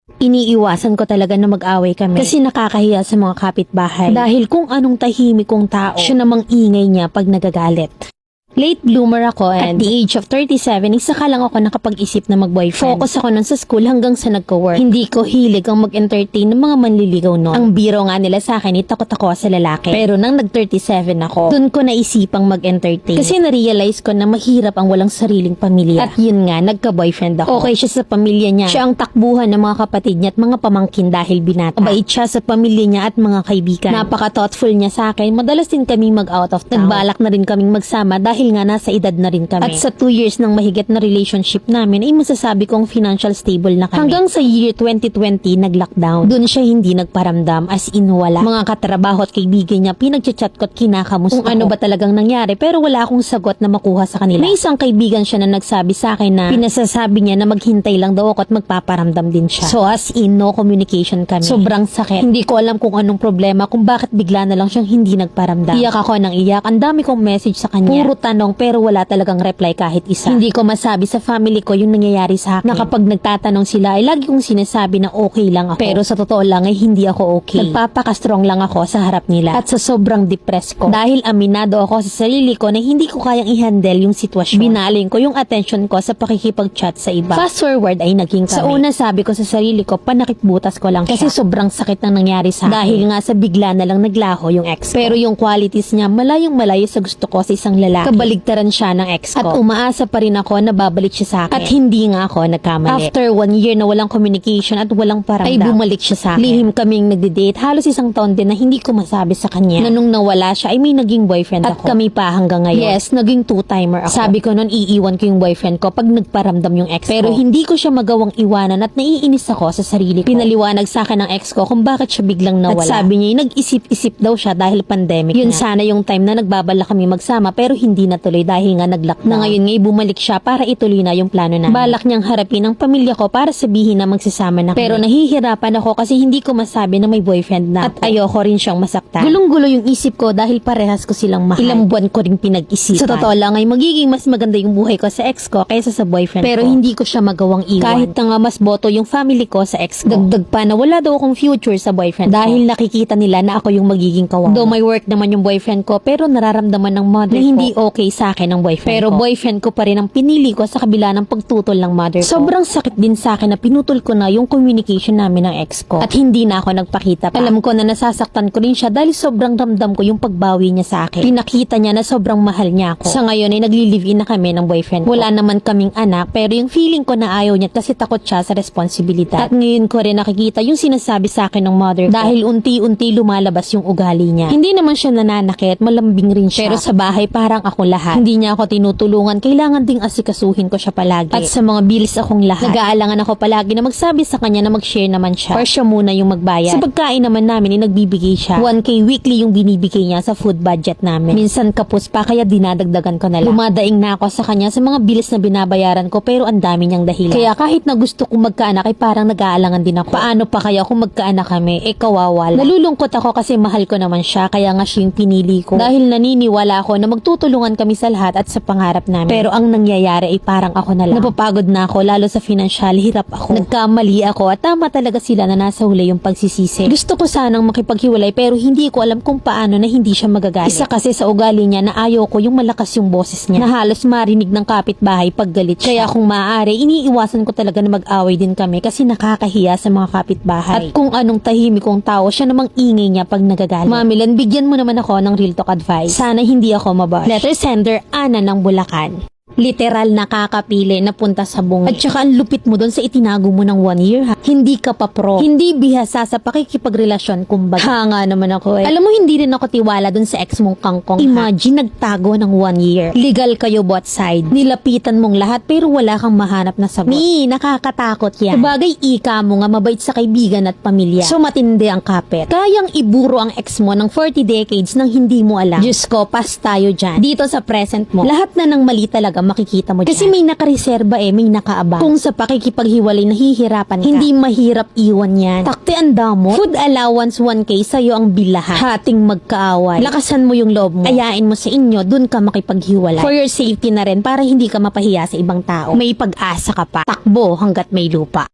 Iniiwasan ko talaga na mag-away kami kasi nakakahiya sa mga kapitbahay. Dahil kung anong tahimik kong tao, siya namang ingay niya pag nagagalit. Late bloomer ako and at the age of 37, isa ka lang ako nakapag-isip na mag-boyfriend. Focus ako nun sa school hanggang sa nagko-work. Hindi ko hilig ang mag-entertain ng mga manliligaw no. Ang biro nga nila sa akin, takot ako sa lalaki. Pero nang nag-37 ako, dun ko naisipang mag-entertain. Kasi na-realize ko na mahirap ang walang sariling pamilya. At yun nga, nagka-boyfriend ako. Okay siya sa pamilya niya. Siya ang takbuhan ng mga kapatid niya at mga pamangkin dahil binata. Mabait siya sa pamilya niya at mga kaibigan. Napaka-thoughtful niya sa akin. Madalas din kaming mag-out of town. Nagbalak na rin kaming magsama dahil nga nasa edad na rin kami. At sa 2 years ng mahigit na relationship namin ay masasabi kong financial stable na kami. Hanggang sa year 2020 nag-lockdown. Doon siya hindi nagparamdam, as in wala. Mga katrabaho at kaibigan niya pinagchat-chat ko at kinakamusta kung ano ba talagang nangyari, pero wala akong sagot na makuha sa kanila. May isang kaibigan siya na nagsabi sa akin na pinasasabi niya na maghintay lang daw ako at magpaparamdam din siya. So as in no communication kami. Sobrang sakit. Hindi ko alam kung anong problema, kung bakit bigla na lang siyang hindi nagparamdam. Iyak ako ng iyak. Ang dami kong message sa kanya. Puro tanong pero wala talagang reply kahit isa. Hindi ko masabi sa family ko yung nangyayari sa akin. Na kapag nagtatanong sila ay lagi kong sinasabi na okay lang ako. Pero sa totoo lang ay hindi ako okay. Nagpapaka-strong lang ako sa harap nila. At sa sobrang depressed ko. Dahil aminado ako sa sarili ko na hindi ko kayang i-handle yung sitwasyon. Binaling ko yung attention ko sa pakikipag-chat sa iba. Fast forward ay naging kami. Sa una sabi ko sa sarili ko, panakip-butas ko lang siya. Kasi sobrang sakit ng nangyari sa akin. Dahil nga sa bigla na lang naglaho yung ex ko. Pero yung qualities niya malayong malayo sa gusto ko sa isang lalaki. Kabaligtaran siya ng ex ko. At umaasa pa rin ako na babalik siya sa akin. At hindi nga ako nagkamali. After 1 year na walang communication at walang paramdam, ay bumalik siya sa akin. Lihim kaming nagde-date. Halos isang taon din na hindi ko masabi sa kanya na nung nawala siya ay may naging boyfriend ako. At kami pa hanggang ngayon. Yes, naging two-timer ako. Sabi ko noon iiwan ko yung boyfriend ko pag nagparamdam yung ex ko. Pero hindi ko siya magawang iwanan at naiinis ako sa sarili ko. Pinaliwanag sa akin ng ex ko kung bakit siya biglang nawala. At sabi niya nag-isip-isip daw siya dahil pandemic yun nga. Sana yung time na nagbabala kami magsama pero hindi natuloy dahil nga nag-lockdown. Na ngayon ngay bumalik siya para ituloy na yung plano namin. Balak niyang harapin ang pamilya ko para sabihin na magsasama na kami. Pero nahihirapan ako kasi hindi ko masabi na may boyfriend na at ayoko rin siyang masaktan. Gulong-gulo yung isip ko dahil parehas ko silang mahal. Ilang buwan ko rin pinag-isipan. Sa totoo lang ay magiging mas maganda yung buhay ko sa ex ko kaysa sa boyfriend pero ko. Pero hindi ko siya magawang iwan. Kahit na nga mas boto yung family ko sa ex ko. Dagdag pa na wala daw akong future sa boyfriend dahil nakikita nila na ako yung magiging kawawa. Though may work naman yung boyfriend ko pero nararamdaman ng mother na hindi okay sa akin ng boyfriend pero ko. Boyfriend ko pa rin ang pinili ko sa kabila ng pagtutol ng mother ko. Sobrang sakit din sa akin na pinutol ko na yung communication namin ng ex ko. At hindi na ako nagpakita pa. Alam ko na nasasaktan ko rin siya dahil sobrang ramdam ko yung pagbawi niya sa akin. Pinakita niya na sobrang mahal niya ako. Sa ngayon ay nagli-live-in na kami ng boyfriend ko. Wala naman kaming anak pero yung feeling ko na ayaw niya kasi takot siya sa responsibilidad. At ngayon ko rin nakikita yung sinasabi sa akin ng mother ko dahil unti-unti lumalabas yung ugali niya. Hindi naman siya nananakit, malambing rin siya. Pero sa bahay parang ako lahat. Hindi niya ako tinutulungan, kailangan ding asikasuhin ko siya palagi. At sa mga bills akong lahat, nag-aalangan ako palagi na magsabi sa kanya na mag-share naman siya or siya muna yung magbayad. Sa pagkain naman namin ay nagbibigay siya. 1K weekly yung binibigay niya sa food budget namin. Minsan kapos pa kaya dinadagdagan ko na lang. Lumadaing na ako sa kanya sa mga bills na binabayaran ko pero ang dami niyang dahilan. Kaya kahit na gusto kong magkaanak ay parang nag-aalangan din ako. Paano pa kaya kung magkaanak kami? Kawawa lang. Nalulungkot ako kasi mahal ko naman siya kaya nga siya yung pinili ko. Dahil naniniwala ako na magtutulungan kami sa lahat at sa pangarap namin. Pero ang nangyayari ay parang ako na lang. Napapagod na ako lalo sa financial, hirap ako. Nagkamali ako at tama talaga sila na nasa huli yung pagsisisi. Gusto ko sanang makipaghiwalay pero hindi ko alam kung paano na hindi siya magagalit. Isa kasi sa ugali niya na ayaw ko yung malakas yung boses niya na halos marinig ng kapitbahay pag galit siya. Kaya kung maaari, iniiwasan ko talaga na mag-away din kami kasi nakakahiya sa mga kapitbahay. At kung anong tahimik kong tao, siya namang ingay niya pag nagagalit. Mamilan, bigyan mo naman ako ng real talk advice. Sana hindi ako mabash. Letter sender, Ana ng Bulacan. Literal nakakapili na punta sa bungit. At saka ang lupit mo doon sa itinago mo ng 1 year ha. Hindi ka pa pro. Hindi bihasa sa pakikipagrelasyon kumbaga. Hanga naman ako eh. Alam mo hindi rin ako tiwala doon sa ex mong kangkong. Imagine nagtago ng 1 year. Legal kayo both side. Nilapitan mong lahat pero wala kang mahanap na sagot. Nakakatakot yan. Sabagay ika mo nga mabait sa kaibigan at pamilya. So matindi ang kapit. Kayang iburo ang ex mo ng 40 decades nang hindi mo alam. Diyos ko, pas tayo dyan. Dito sa present mo. Lahat na ng mali talaga makikita mo dyan. Kasi may nakareserba may nakaabang. Kung sa pakikipaghiwalay nahihirapan ka, hindi mahirap iwan yan. Takte ang damo. Food allowance 1K sa'yo ang bilahan. Hating magkaaway. Lakasan mo yung loob mo. Ayain mo sa inyo, dun ka makipaghiwalay. For your safety na rin para hindi ka mapahiya sa ibang tao. May pag-asa ka pa. Takbo hanggat may lupa.